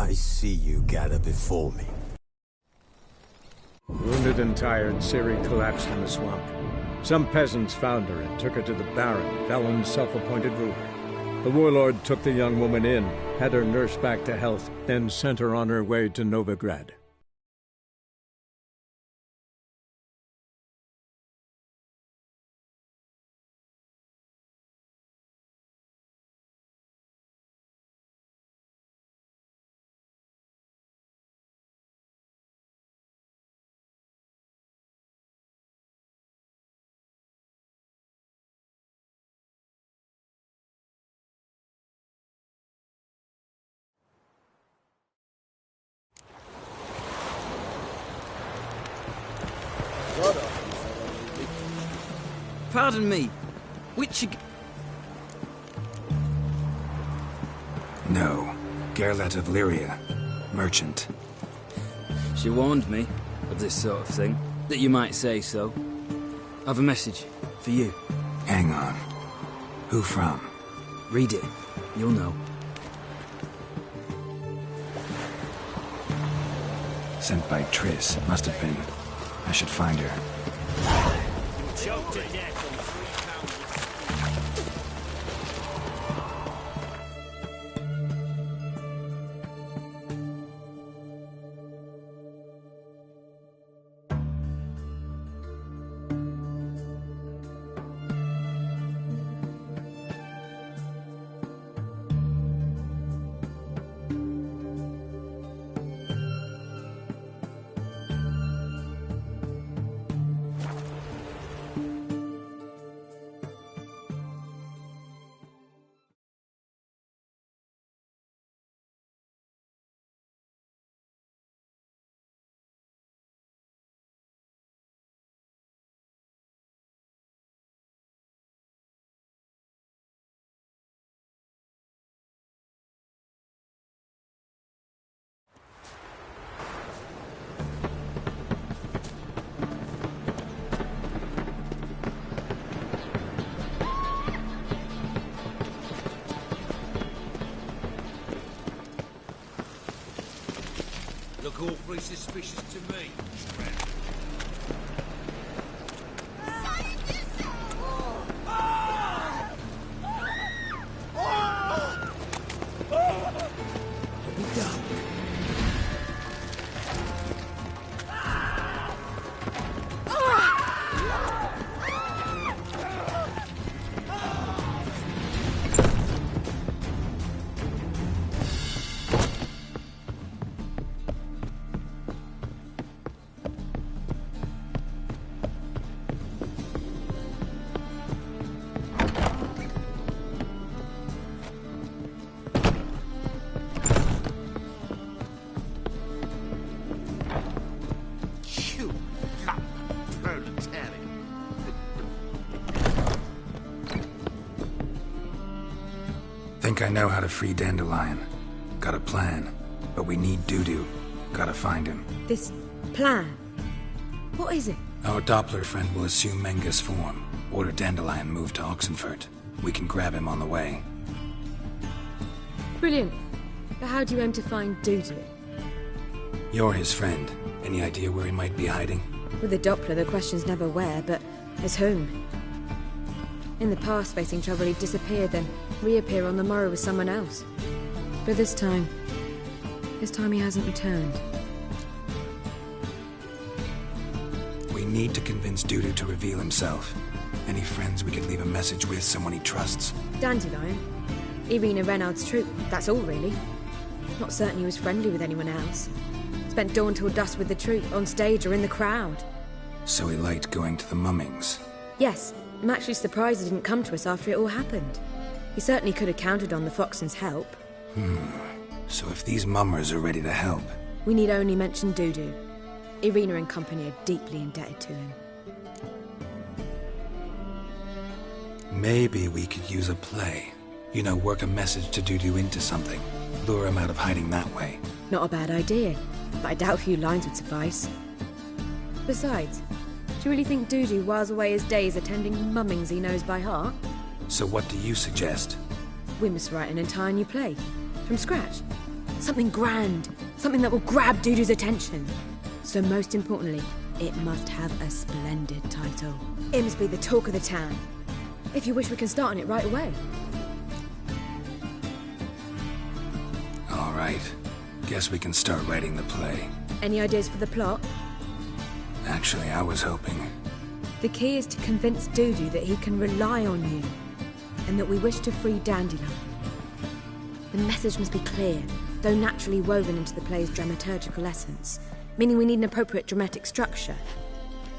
I see you gather before me. Wounded and tired, Ciri collapsed in the swamp. Some peasants found her and took her to the Baron, Valen's self-appointed ruler. The warlord took the young woman in, had her nursed back to health, then sent her on her way to Novigrad. Pardon me. Witchuhhhh... No. Gerlet of Lyria. Merchant. She warned me of this sort of thing, that you might say so. I've a message for you. Hang on. Who from? Read it. You'll know. Sent by Triss. Must have been. I should find her. Choked to death on 3 pounds. Look awfully suspicious to me. Think I know how to free Dandelion. Got a plan. But we need Dudu. Gotta find him. This plan? What is it? Our Doppler friend will assume Menga's form. Order Dandelion moved to Oxenfurt. We can grab him on the way. Brilliant. But how do you aim to find Dudu? You're his friend. Any idea where he might be hiding? With the Doppler, the question's never where, but as whom. In the past, facing trouble, he'd disappear, then reappear on the morrow with someone else. But this time he hasn't returned. We need to convince Dudu to reveal himself. Any friends we could leave a message with, someone he trusts. Dandelion? Irina Renard's troop, that's all really. Not certain he was friendly with anyone else. Spent dawn till dusk with the troop, on stage or in the crowd. So he liked going to the mummings? Yes, I'm actually surprised he didn't come to us after it all happened. He certainly could have counted on the Foxen's help. So if these mummers are ready to help... We need only mention Dudu. Irina and company are deeply indebted to him. Maybe we could use a play. You know, work a message to Dudu into something. Lure him out of hiding that way. Not a bad idea, but I doubt a few lines would suffice. Besides, do you really think Dudu whiles away his days attending mummings he knows by heart? So what do you suggest? We must write an entire new play. From scratch. Something grand. Something that will grab Dudu's attention. So most importantly, it must have a splendid title. It must be the talk of the town. If you wish, we can start on it right away. All right. Guess we can start writing the play. Any ideas for the plot? Actually, I was hoping... The key is to convince Dudu that he can rely on you, and that we wish to free Dandelion. The message must be clear, though naturally woven into the play's dramaturgical essence, meaning we need an appropriate dramatic structure.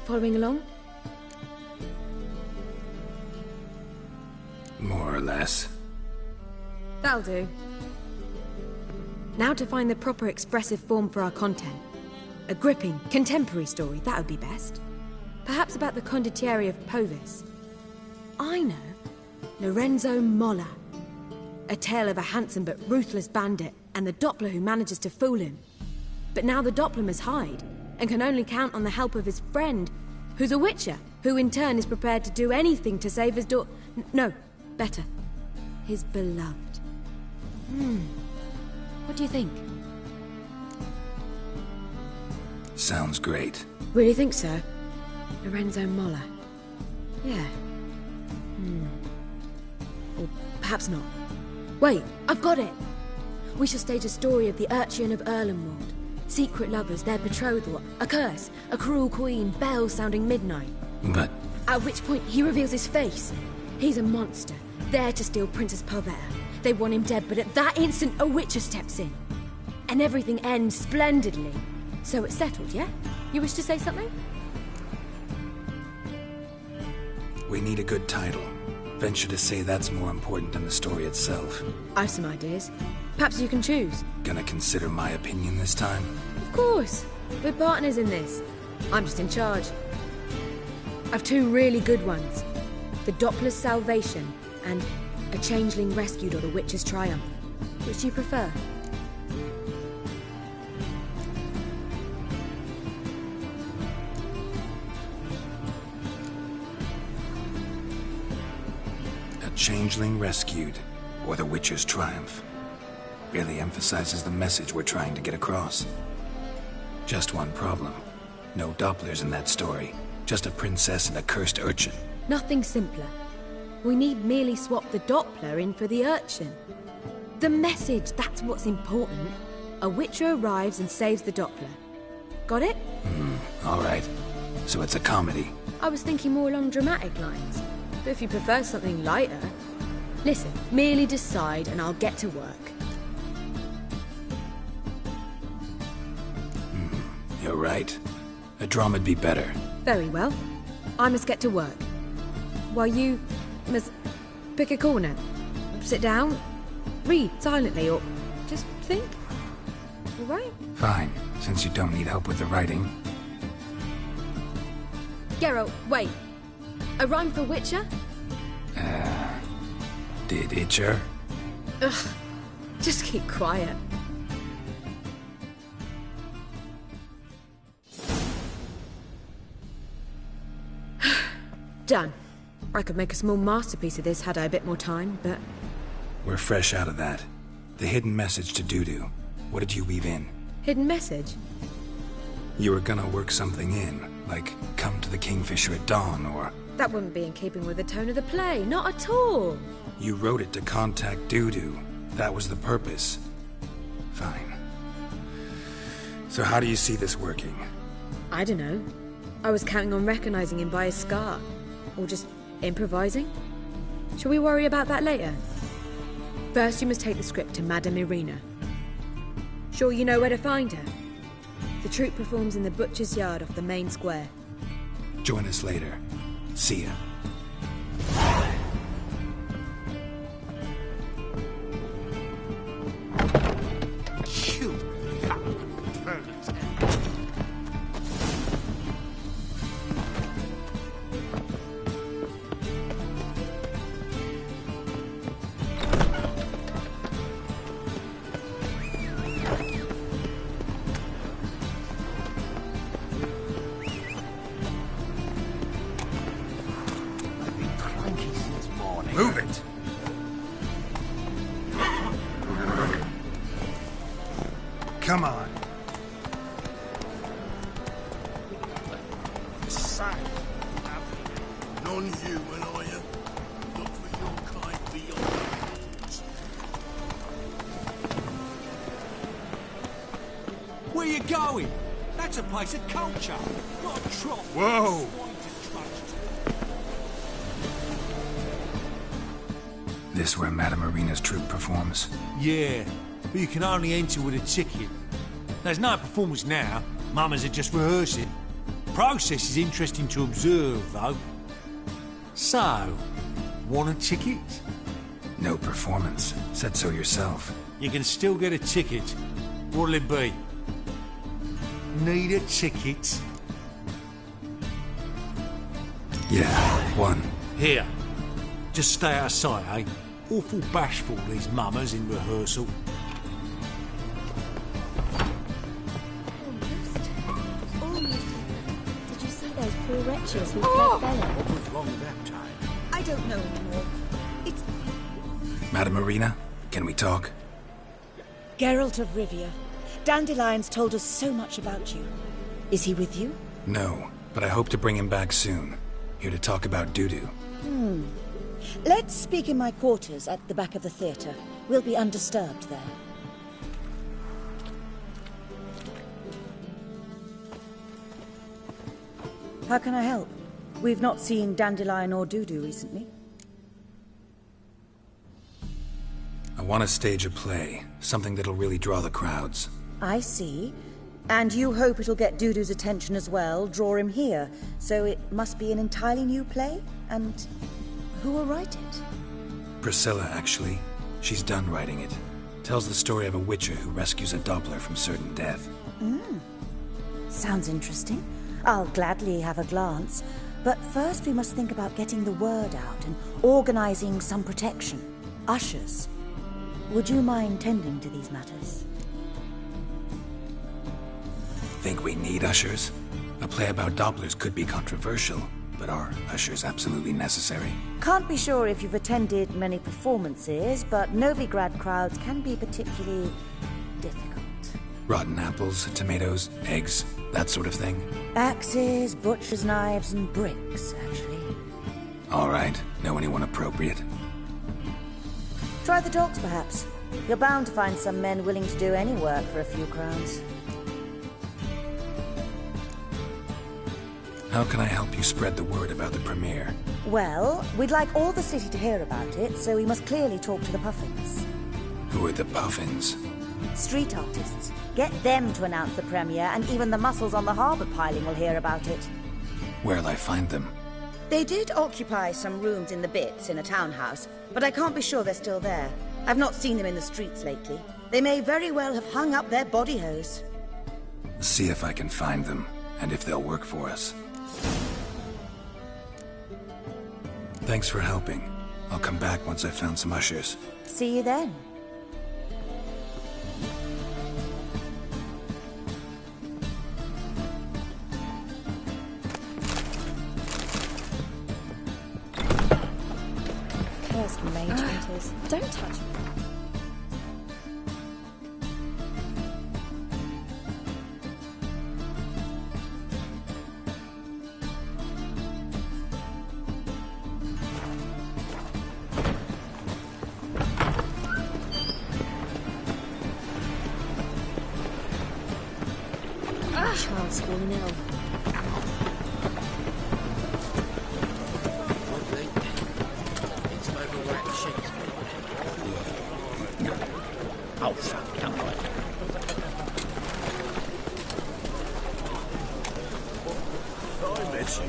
Following along? More or less. That'll do. Now to find the proper expressive form for our content. A gripping, contemporary story, that would be best. Perhaps about the condottieri of Povis. I know. Lorenzo Molla. A tale of a handsome but ruthless bandit, and the Doppler who manages to fool him. But now the Doppler must hide, and can only count on the help of his friend, who's a witcher, who in turn is prepared to do anything to save his no, better. His beloved. What do you think? Sounds great. Really think so? Lorenzo Molla. Yeah. Or perhaps not. Wait, I've got it! We shall stage a story of the Urchin of Erlenwald. Secret lovers, their betrothal, a curse, a cruel queen, bells sounding midnight. But... At which point he reveals his face. He's a monster, there to steal Princess Pavetta. They want him dead, but at that instant a witcher steps in. And everything ends splendidly. So it's settled, yeah? You wish to say something? we need a good title. Venture to say that's more important than the story itself. I've some ideas. Perhaps you can choose. Gonna consider my opinion this time? Of course. We're partners in this. I'm just in charge. I've two really good ones. The Doppler's Salvation and A Changeling Rescued or The Witch's Triumph. Which do you prefer? A Changeling Rescued or The Witch's Triumph. Really emphasizes the message we're trying to get across. Just one problem. No Dopplers in that story. Just a princess and a cursed urchin. Nothing simpler. We need merely swap the Doppler in for the urchin. The message, that's what's important. A witcher arrives and saves the Doppler. Got it? All right. So it's a comedy. I was thinking more along dramatic lines. But if you prefer something lighter... Listen, merely decide and I'll get to work. You're right. A drama'd be better. Very well. I must get to work. While you must pick a corner. Sit down, read silently, or just think. All right? Fine, since you don't need help with the writing. Geralt, wait. A rhyme for Witcher? Did Itcher? Ugh. Just keep quiet. Done. I could make a small masterpiece of this had I a bit more time, but... We're fresh out of that. The hidden message to Dudu. What did you weave in? Hidden message? You were gonna work something in, like come to the Kingfisher at dawn, or... That wouldn't be in keeping with the tone of the play, not at all. You wrote it to contact Dudu. That was the purpose. Fine. So how do you see this working? I don't know. I was counting on recognizing him by his scar. Or just improvising? Shall we worry about that later? First, you must take the script to Madame Irina. Sure you know where to find her? The troupe performs in the butcher's yard off the main square. Join us later. See ya. Come on. Non-human, are you? Look for your kind beyond the walls. Where you going? That's a place of culture, not a trough. Whoa! This where Madame Marina's troupe performs? Yeah, but you can only enter with a ticket. There's no performance now. Mamas are just rehearsing. Process is interesting to observe, though. So, want a ticket? No performance. Said so yourself. You can still get a ticket. What'll it be? Need a ticket? Yeah, one. Here. Just stay out of sight, eh? Awful bashful, these mamas in rehearsal. Almost. Did you see those poor wretches who fled Bella? What was wrong that time? I don't know anymore. It's Madame Marina, can we talk? Geralt of Rivia. Dandelion's told us so much about you. Is he with you? No, but I hope to bring him back soon. Here to talk about Dudu. Let's speak in my quarters at the back of the theatre. We'll be undisturbed there. How can I help? We've not seen Dandelion or Dudu recently. I want to stage a play, something that'll really draw the crowds. I see. And you hope it'll get Dudu's attention as well, draw him here. So it must be an entirely new play? And who will write it? Priscilla, actually. She's done writing it. Tells the story of a witcher who rescues a Doppler from certain death. Sounds interesting. I'll gladly have a glance. But first we must think about getting the word out and organizing some protection. Ushers. Would you mind tending to these matters? Think we need ushers? A play about Dopplers could be controversial, but are ushers absolutely necessary? Can't be sure if you've attended many performances, but Novigrad crowds can be particularly difficult. Rotten apples, tomatoes, eggs, that sort of thing? Axes, butcher's knives, and bricks, actually. All right. Know anyone appropriate? Try the dogs, perhaps. You're bound to find some men willing to do any work for a few crowns. How can I help you spread the word about the premiere? Well, we'd like all the city to hear about it, so we must clearly talk to the Puffins. Who are the Puffins? Street artists. Get them to announce the premiere, and even the muscles on the harbour piling will hear about it. Where'll I find them? They did occupy some rooms in the Bits in a townhouse, but I can't be sure they're still there. I've not seen them in the streets lately. They may very well have hung up their body hose. See if I can find them, and if they'll work for us. Thanks for helping. I'll come back once I've found some ushers. See you then. cursed mage hunters. Don't touch me. Child's fallen ill. Oh, fuck, don't worry. I miss you,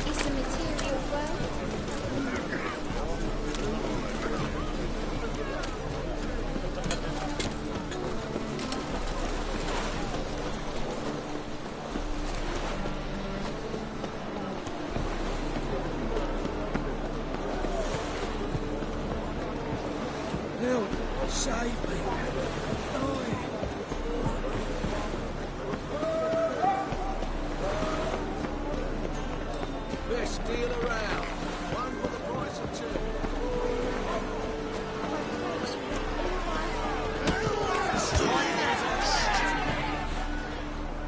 It's a material world. Help! Save me! best deal around. One for the price of two.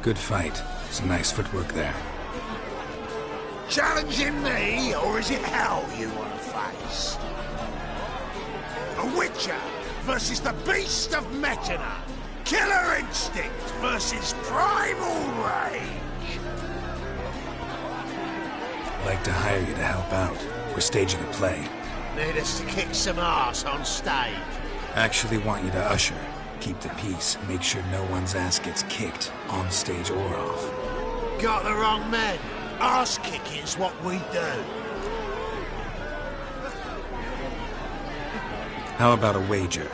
Good fight. Some nice footwork there. Challenging me, or is it hell you want to face? A Witcher versus the Beast of Mechana. Killer instinct versus primal rage. I'd like to hire you to help out. We're staging a play. Need us to kick some ass on stage. Actually want you to usher. Keep the peace. Make sure no one's ass gets kicked, on stage or off. Got the wrong men. Ass kicking's what we do. How about a wager?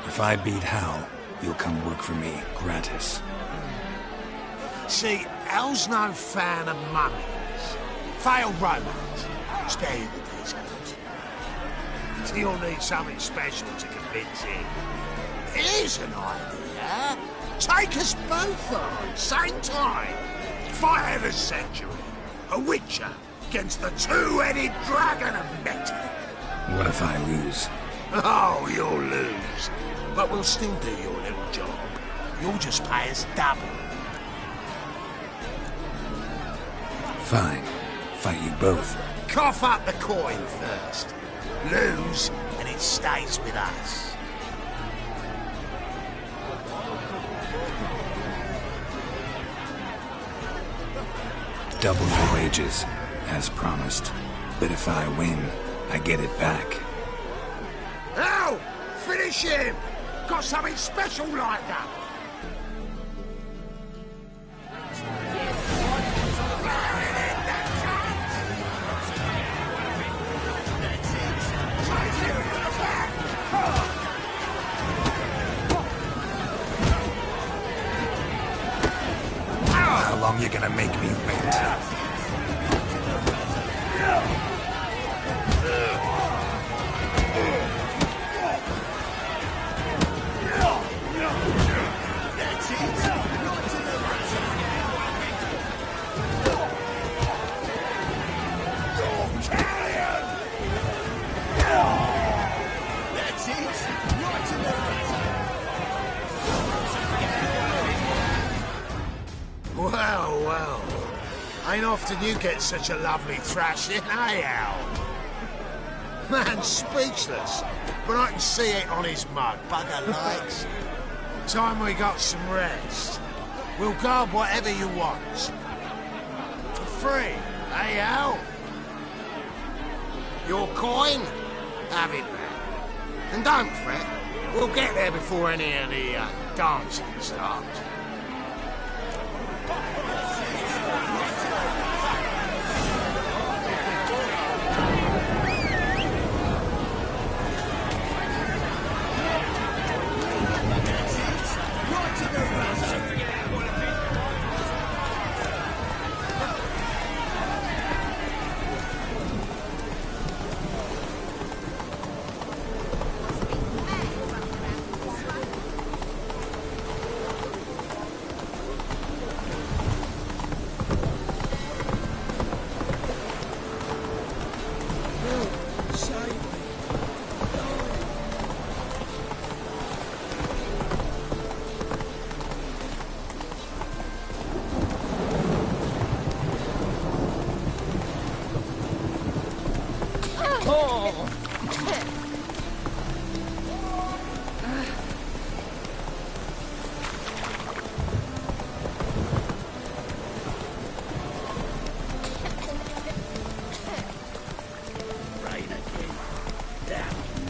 If I beat Hal, you'll come work for me, gratis. See, Hal's no fan of mummies. Failed romance. Spare you the details. He'll need something special to convince him. Here's an idea. Take us both on, same time. Fight of the century. A Witcher against the two-headed dragon of Meta. What if I lose? Oh, you'll lose. But we'll still do your little job. You'll just pay us double. Fine. Fight you both. Cough up the coin first. Lose, and it stays with us. Double your wages, as promised. But if I win, I get it back. Ow! Finish him! Got something special like that! How long you gonna make me wait? Well. Ain't often you get such a lovely thrashing, eh, Al? Man's speechless, but I can see it on his mug. Bugger likes. Time we got some rest. We'll guard whatever you want. For free, eh, Al? Your coin? Have it back. And don't fret, we'll get there before any of the dancing starts.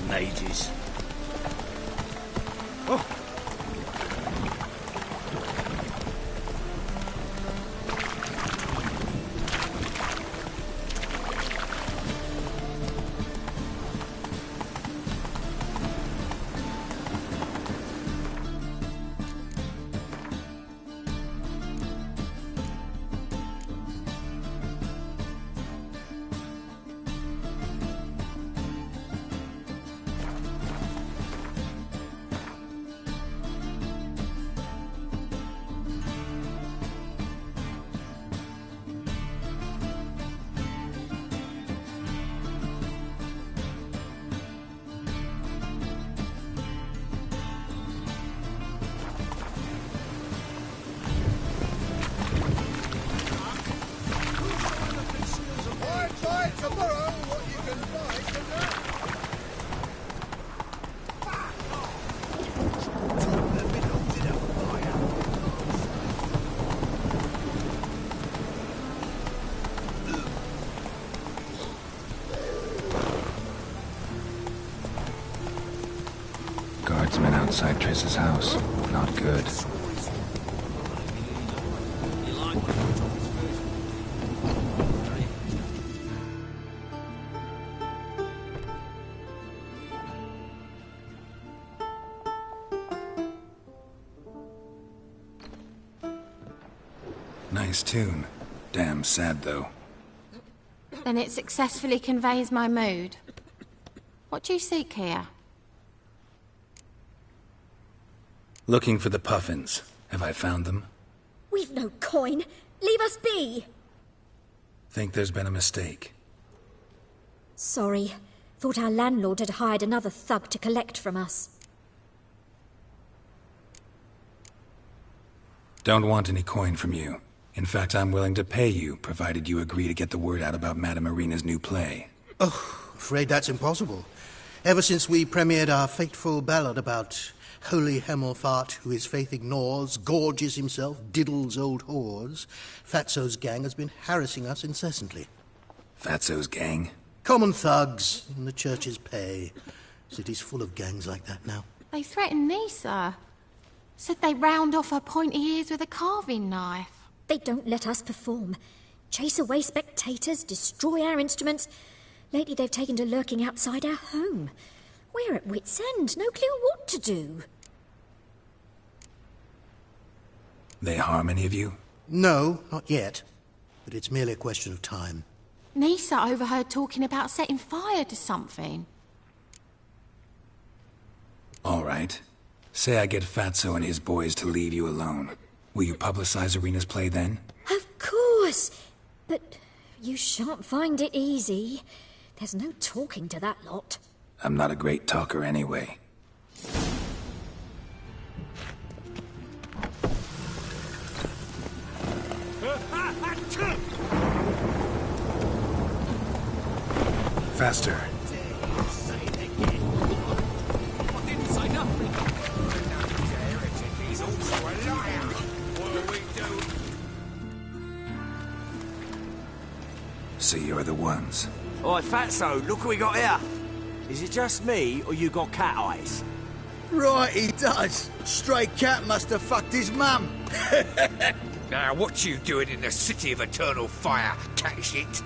Mages. Guardsmen outside Triss's house. Not good. Nice tune. Damn sad, though. Then it successfully conveys my mood. What do you seek here? Looking for the puffins. Have I found them? We've no coin. Leave us be. Think there's been a mistake. Sorry. Thought our landlord had hired another thug to collect from us. Don't want any coin from you. In fact, I'm willing to pay you, provided you agree to get the word out about Madame Irina's new play. Oh, afraid that's impossible. Ever since we premiered our fateful ballad about holy Hemelfart, who his faith ignores, gorges himself, diddles old whores, Fatso's gang has been harassing us incessantly. Fatso's gang? Common thugs in the church's pay. City's full of gangs like that now. They threatened Nisa. Said they round off her pointy ears with a carving knife. They don't let us perform. Chase away spectators, destroy our instruments. Lately they've taken to lurking outside our home. We're at wit's end, no clue what to do. They harm any of you? No, not yet. But it's merely a question of time. Nisa overheard talking about setting fire to something. All right. Say I get Fatso and his boys to leave you alone. Will you publicize Irina's play then? Of course! But you shan't find it easy. There's no talking to that lot. I'm not a great talker anyway. Faster. So you're the ones. Oi, Fatso, look what we got here. Is it just me, or you got cat eyes? Right, he does. Stray cat must have fucked his mum. Now, what you doing in the city of eternal fire, cat shit?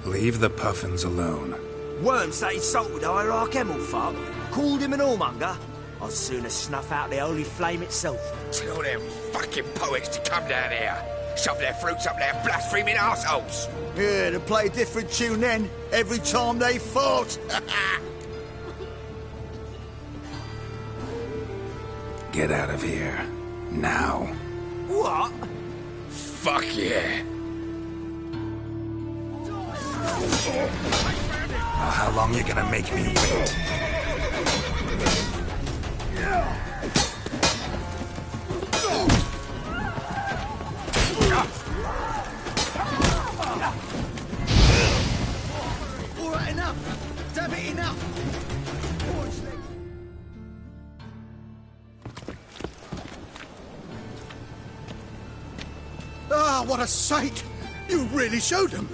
Leave the puffins alone. Worms that insulted Hierarch Hemelfart, called him an whoremonger. I'd sooner snuff out the holy flame itself. Tell them fucking poets to come down here. Shove their fruits up their blaspheming arseholes. Yeah, to play a different tune then, every time they fought. Get out of here. Now. What? Fuck yeah. Well, how long you gonna make me wait? All right, enough. Damn it, enough. Ah, what a sight! You really showed them.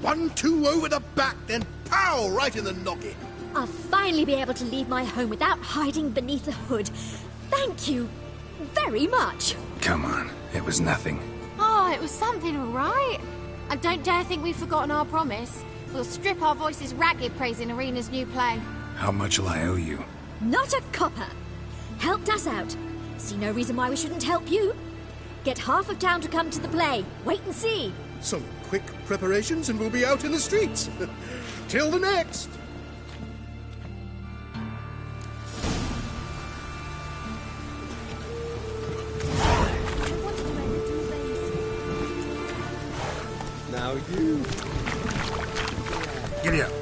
1-2 over the back, then pow, right in the noggin. I'll finally be able to leave my home without hiding beneath the hood. Thank you very much. Come on, it was nothing. Oh, it was something, all right. And don't dare think we've forgotten our promise. We'll strip our voices ragged praising Irina's new play. How much will I owe you? Not a copper. Helped us out. See no reason why we shouldn't help you. Get half of town to come to the play. Wait and see. Some quick preparations and we'll be out in the streets. Till the next. Now you. Giddy up.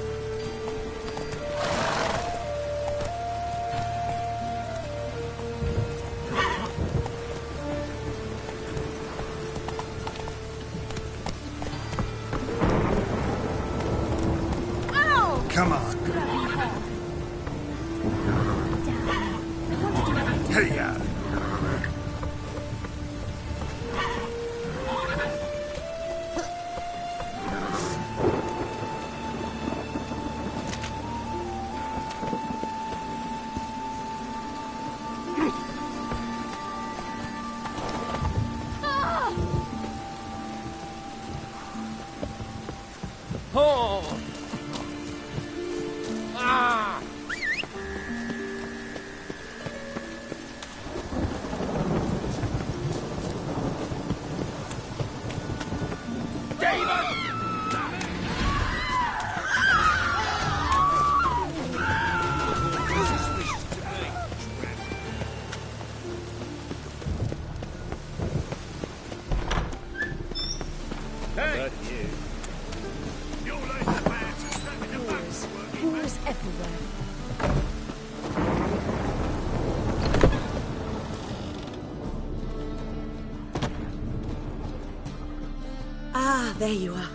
Come on. Hey-ya. Oh! Ah! Who's everywhere? Ah, there you are.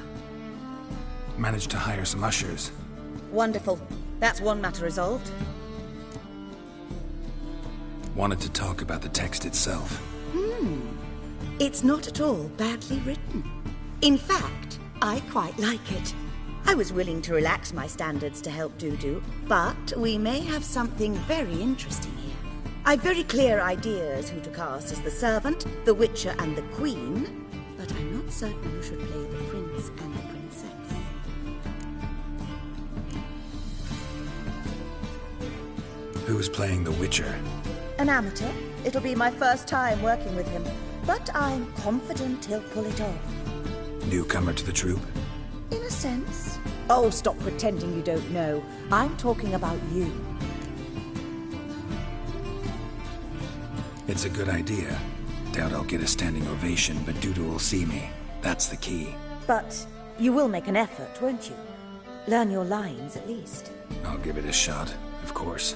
Managed to hire some ushers. Wonderful. That's one matter resolved. Wanted to talk about the text itself. It's not at all badly written. In fact, I quite like it. I was willing to relax my standards to help Dudu, but we may have something very interesting here. I've very clear ideas who to cast as the servant, the witcher, and the queen, but I'm not certain who should play the prince and the princess. Who's playing the Witcher? An amateur. It'll be my first time working with him, but I'm confident he'll pull it off. Newcomer to the troupe? In a sense. Oh, stop pretending you don't know. I'm talking about you. It's a good idea. Doubt I'll get a standing ovation, but Dudu will see me. That's the key. But you will make an effort, won't you? Learn your lines, at least. I'll give it a shot, of course.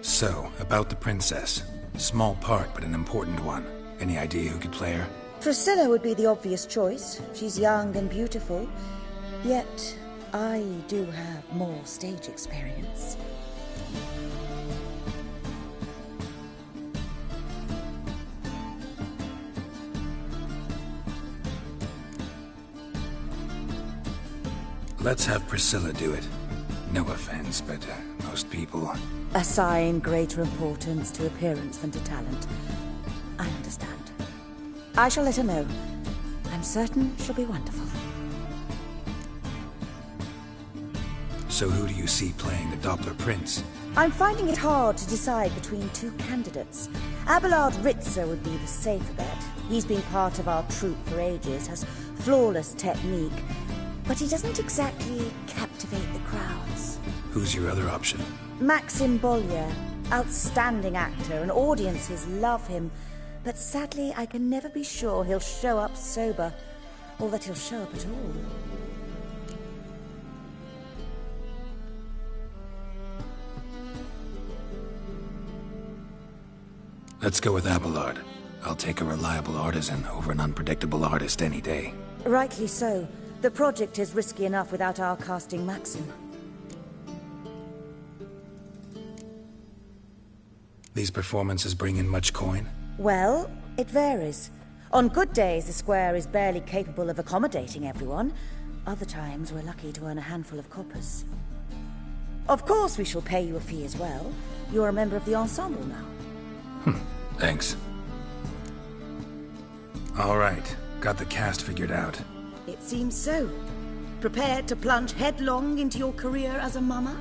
So, about the princess. Small part, but an important one. Any idea who could play her? Priscilla would be the obvious choice. She's young and beautiful. Yet, I do have more stage experience. Let's have Priscilla do it. No offense, but most people... Assign greater importance to appearance than to talent. I understand. I shall let her know. I'm certain she'll be wonderful. So who do you see playing the Doppler Prince? I'm finding it hard to decide between two candidates. Abelard Ritzer would be the safer bet. He's been part of our troupe for ages, has flawless technique, but he doesn't exactly captivate the crowds. Who's your other option? Maxim Bollier, outstanding actor, and audiences love him. But sadly, I can never be sure he'll show up sober, or that he'll show up at all. Let's go with Abelard. I'll take a reliable artisan over an unpredictable artist any day. Rightly so. The project is risky enough without our casting Maxim. These performances bring in much coin? Well, it varies. On good days, the square is barely capable of accommodating everyone. Other times, we're lucky to earn a handful of coppers. Of course, we shall pay you a fee as well. You're a member of the ensemble now. Thanks. All right, got the cast figured out. It seems so. Prepared to plunge headlong into your career as a mama?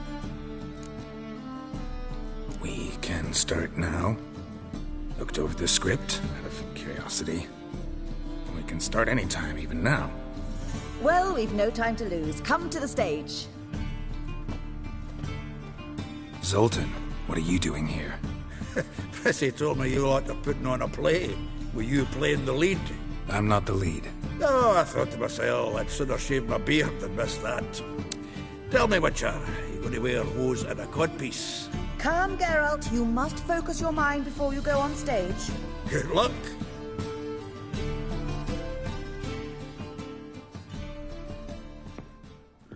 We can start now. Looked over the script, out of curiosity. We can start anytime, even now. Well, we've no time to lose. Come to the stage. Zoltan, what are you doing here? Prissy told me you ought to putting on a play. Were you playing the lead? I'm not the lead. Oh, I thought to myself, I'd sooner shave my beard than miss that. Tell me, Witcher, you going to wear hose and a codpiece? Calm, Geralt. You must focus your mind before you go on stage. Good luck.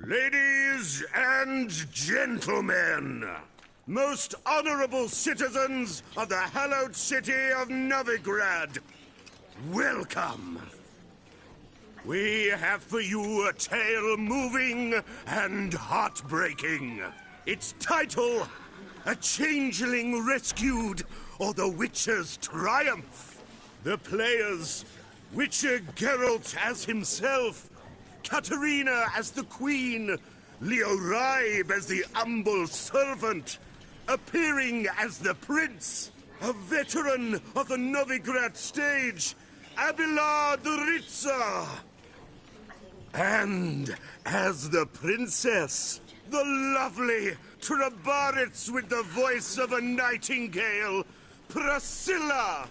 Ladies and gentlemen, most honorable citizens of the hallowed city of Novigrad, welcome. We have for you a tale moving and heartbreaking. Its title, A Changeling Rescued, or the Witcher's Triumph. The players, Witcher Geralt as himself, Katerina as the queen, Leo Raib as the humble servant, appearing as the prince, a veteran of the Novigrad stage, Abelard the Ritzer. And as the princess, the lovely Trabaritz with the voice of a nightingale, Priscilla